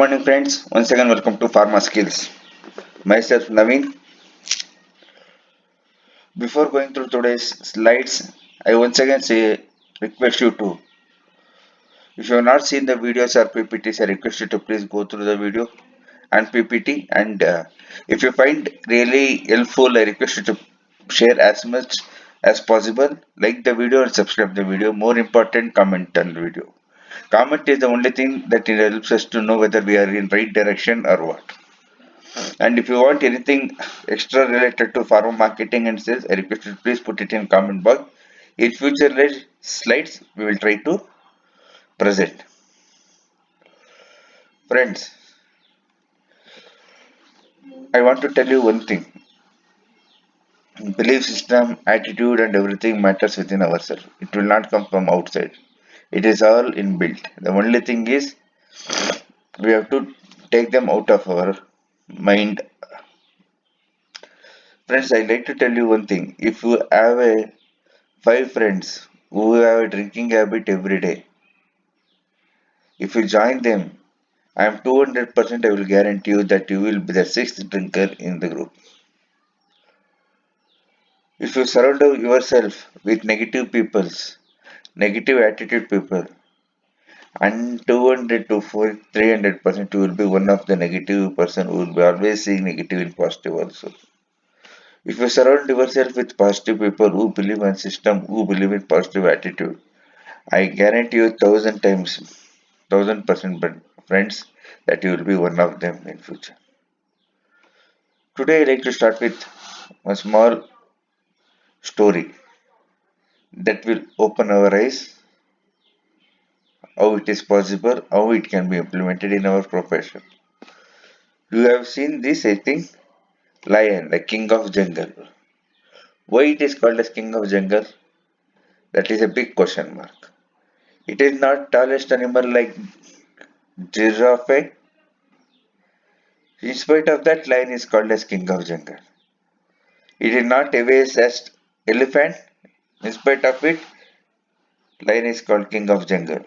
morning, friends. Once again, welcome to Pharma Skills. Myself, Naveen. Before going through today's slides, I once again say request you to, if you have not seen the videos or PPTs, I request you to please go through the video and PPT. And if you find really helpful, I request you to share as much as possible. Like the video and subscribe the video. More important, comment on the video. Comment is the only thing that it helps us to know whether we are in right direction or what. And if you want anything extra related to pharma marketing and sales, I request you to please put it in comment box. In future slides, we will try to present. Friends, I want to tell you one thing. Belief system, attitude, and everything matters within ourselves. It will not come from outside. It is all inbuilt. The only thing is we have to take them out of our mind. Friends, I like to tell you one thing. If you have five friends who have a drinking habit every day, if you join them, I am 200% I will guarantee you that you will be the sixth drinker in the group. If you surround yourself with negative peoples, negative attitude people, and 200 to 300% you will be one of the negative person who will be always seeing negative in positive also. If you surround yourself with positive people who believe in system, who believe in positive attitude, I guarantee you 1,000 times, 1,000% but friends that you will be one of them in future. Today I like to start with a small story that will open our eyes how it is possible, how it can be implemented in our profession. You have seen this, I think, lion, the king of jungle. Why it is called as king of jungle? That is a big question mark. It is not tallest animal like giraffe. In spite of that, lion is called as king of jungle. It is not heaviest as elephant. In spite of it, lion is called king of jungle.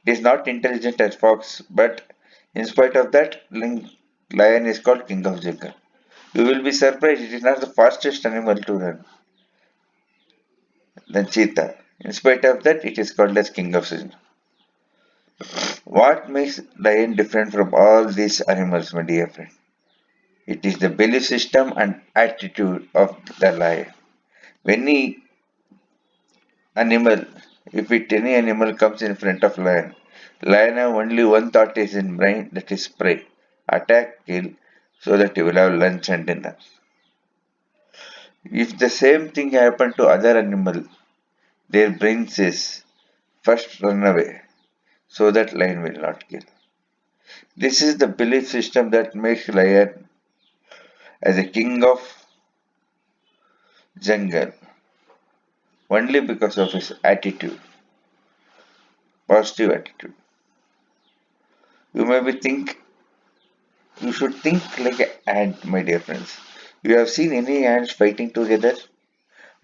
It is not intelligent as fox, but in spite of that, lion is called king of jungle. You will be surprised it is not the fastest animal to run than cheetah. In spite of that, it is called as king of jungle. What makes lion different from all these animals, my dear friend? It is the belief system and attitude of the lion. Any animal, if any animal comes in front of lion have only one thought is in brain, that is prey, attack, kill, so that you will have lunch and dinner. If the same thing happen to other animal, their brain says first run away, so that lion will not kill. This is the belief system that makes lion as a king of jungle only because of his attitude, positive attitude. You may be think you should think like an ant, my dear friends. You have seen any ants fighting together?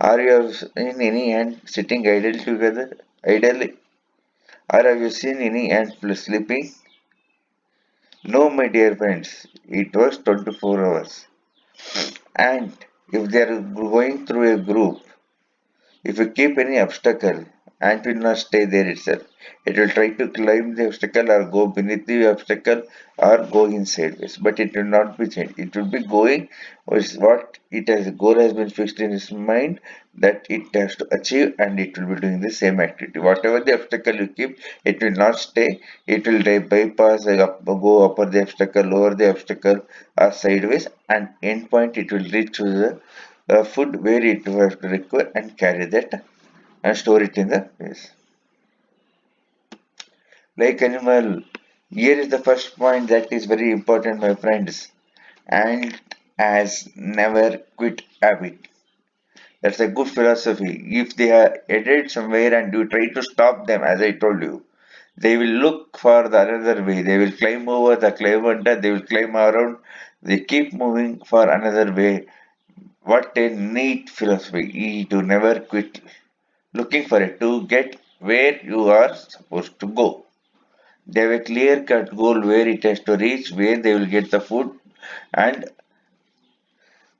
Or you have seen any ant sitting idly? Or have you seen any ant sleeping? No, my dear friends. It was 24 hours. And if they are going through a group, if you keep any obstacle, ant will not stay there itself. It will try to climb the obstacle or go beneath the obstacle or go inside this. But it will not be changed. It will be going with what it has goal has been fixed in its mind that it has to achieve and it will be doing the same activity. Whatever the obstacle you keep, it will not stay. It will bypass, go upper the obstacle, lower the obstacle or sideways and end point it will reach to the food where it was required and carry that and store it in the place. Like animal, here is the first point that is very important, my friends. And has never quit habit. That's a good philosophy. If they are headed somewhere and you try to stop them, as I told you, they will look for the another way. They will climb over the climb under, they will climb around. They keep moving for another way. What a neat philosophy to never quit looking for it to get where you are supposed to go. They have a clear cut goal where it has to reach, where they will get the food, and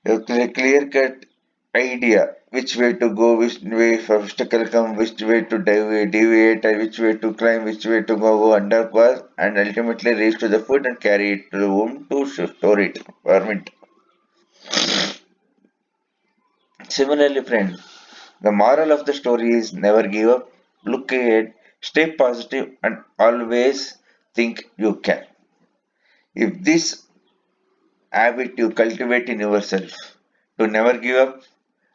a clear cut idea which way to go, which way for obstacle come, which way to deviate, and which way to climb, which way to go underpass, and ultimately reach to the food and carry it to the home to store it, farm it. Similarly, friends, the moral of the story is never give up, look ahead, stay positive, and always think you can. If this habit you cultivate in yourself, to never give up,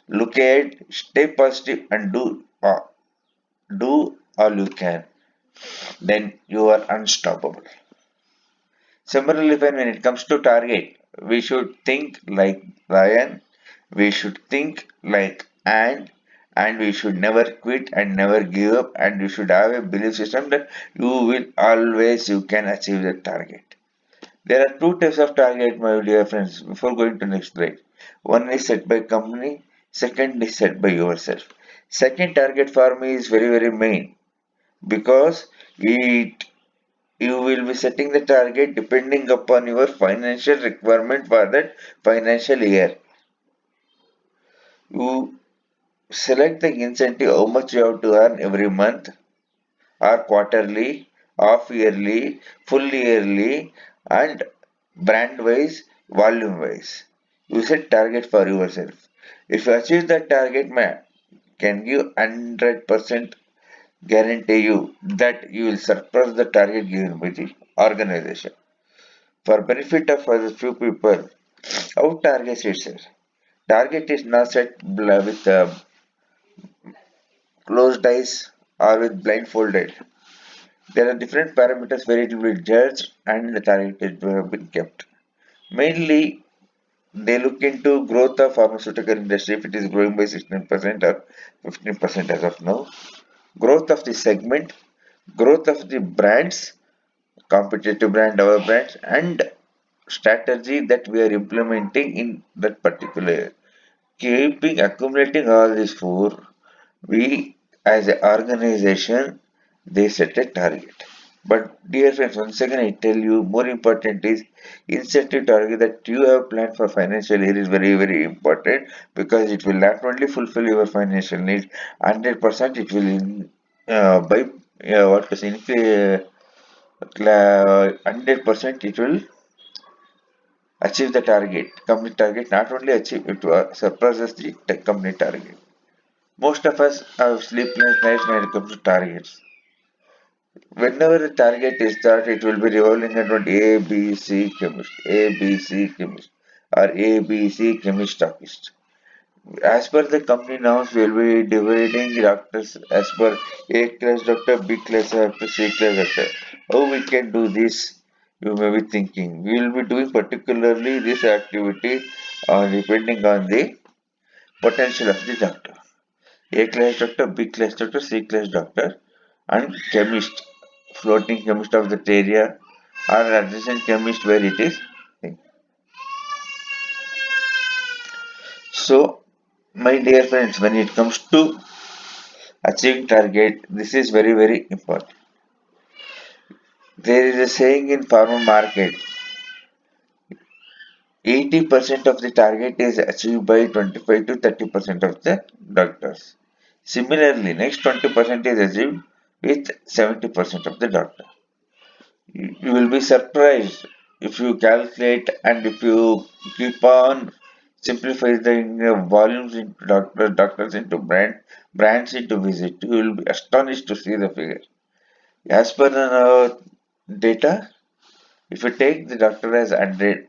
look ahead, stay positive, and do all you can, then you are unstoppable. Similarly, when it comes to target, we should think like Ryan, we should think like and we should never quit and never give up, and you should have a belief system that you can achieve the target. There are two types of target, my dear friends, before going to next slide. One is set by company, second is set by yourself. Second target for me is very, very main because it you will be setting the target depending upon your financial requirement for that financial year. You select the incentive, how much you have to earn every month, or quarterly, half yearly, full yearly, and brand wise, volume wise. You set target for yourself. If you achieve that target, man, can give 100% guarantee you that you will surpass the target given by the organization. For benefit of other few people, how target is set? Target is not set with closed eyes or with blindfolded. There are different parameters where it will be judged and the target is to have been kept. Mainly, they look into growth of pharmaceutical industry if it is growing by 16% or 15% as of now. Growth of the segment, growth of the brands, competitive brand, our brands, and strategy that we are implementing in that particular. Keeping accumulating all these four, we as an organization they set a target. But dear friends, once again I tell you, more important is incentive target that you have planned for financial year is very very important because it will not only fulfill your financial needs, 100% it will by what to say, 100% it will achieve the target, company target, not only achieve it surpasses the company target. Most of us have sleepless nights when it comes to targets. Whenever the target is that, it will be revolving around A, B, C chemist, A, B, C chemist, or A, B, C chemist stockist. As per the company norms, we will be dividing the doctors as per A class doctor, B class doctor, C class doctor. How we can do this? You may be thinking. We will be doing particularly this activity depending on the potential of the doctor. A class doctor, B class doctor, C class doctor, and chemist, floating chemist of that area, or adjacent chemist where it is. So, my dear friends, when it comes to achieving target, this is very very important. There is a saying in pharma market, 80% of the target is achieved by 25 to 30% of the doctors. Similarly, next 20% is achieved with 70% of the doctor. You will be surprised if you calculate and if you keep on simplify the volumes into doctors into brands into visit. You will be astonished to see the figure. As per the data, if you take the doctor as 100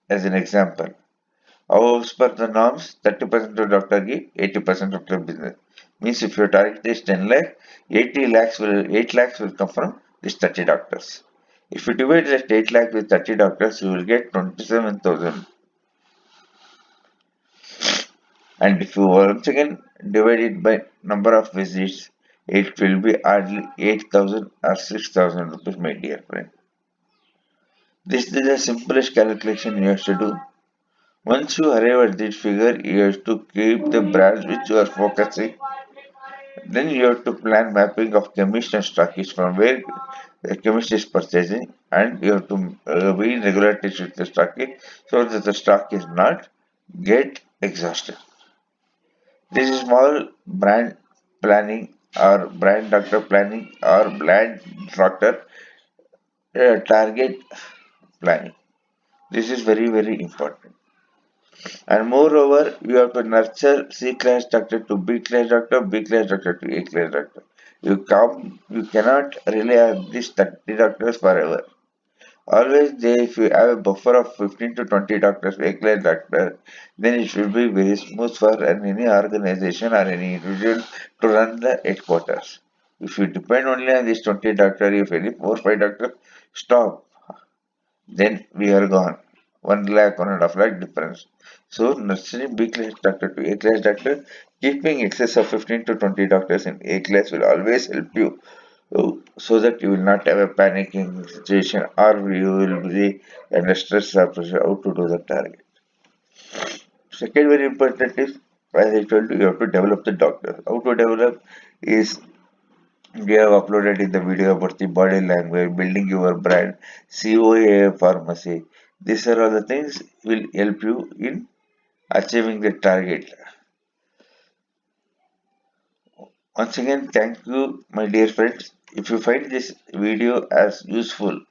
as an example, as per the norms, 30% of doctor give 80% of the business. Means if your target is 10 lakh, 8 lakhs will come from these 30 doctors. If you divide that 8 lakh with 30 doctors, you will get 27,000. And if you once again divide it by number of visits, it will be hardly 8,000 or 6,000 rupees, my dear friend. This is the simplest calculation you have to do. Once you arrive at this figure, you have to keep the branch which you are focusing. Then you have to plan mapping of chemist and stockist from where a chemist is purchasing, and you have to be in regular touch with the stocking so that the stock is not get exhausted. This is small brand planning or brand doctor planning or brand doctor target planning. This is very, very important. And moreover, you have to nurture C class doctor to B class doctor to A class doctor. You cannot rely on these 30 doctors forever. Always they, if you have a buffer of 15 to 20 doctors, A class doctor, then it should be very smooth for any organization or any individual to run the headquarters. If you depend only on these 20 doctors, if any 4 5 doctors stop, then we are gone. 1 lakh, 1.5 lakh difference. So nurturing B class doctor to A class doctor, keeping excess of 15 to 20 doctors in A class will always help you, so that you will not have a panicking situation or you will be under stress or pressure how to do the target. Second very important is, as I told you, you have to develop the doctor. How to develop is, we have uploaded in the video about the body language, building your brand, COA pharmacy. These are all the things will help you in achieving the target. Once again, thank you, my dear friends. If you find this video as useful,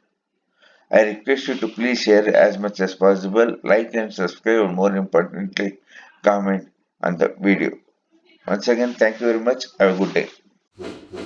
I request you to please share as much as possible, like and subscribe, and more importantly, comment on the video. Once again, thank you very much. Have a good day.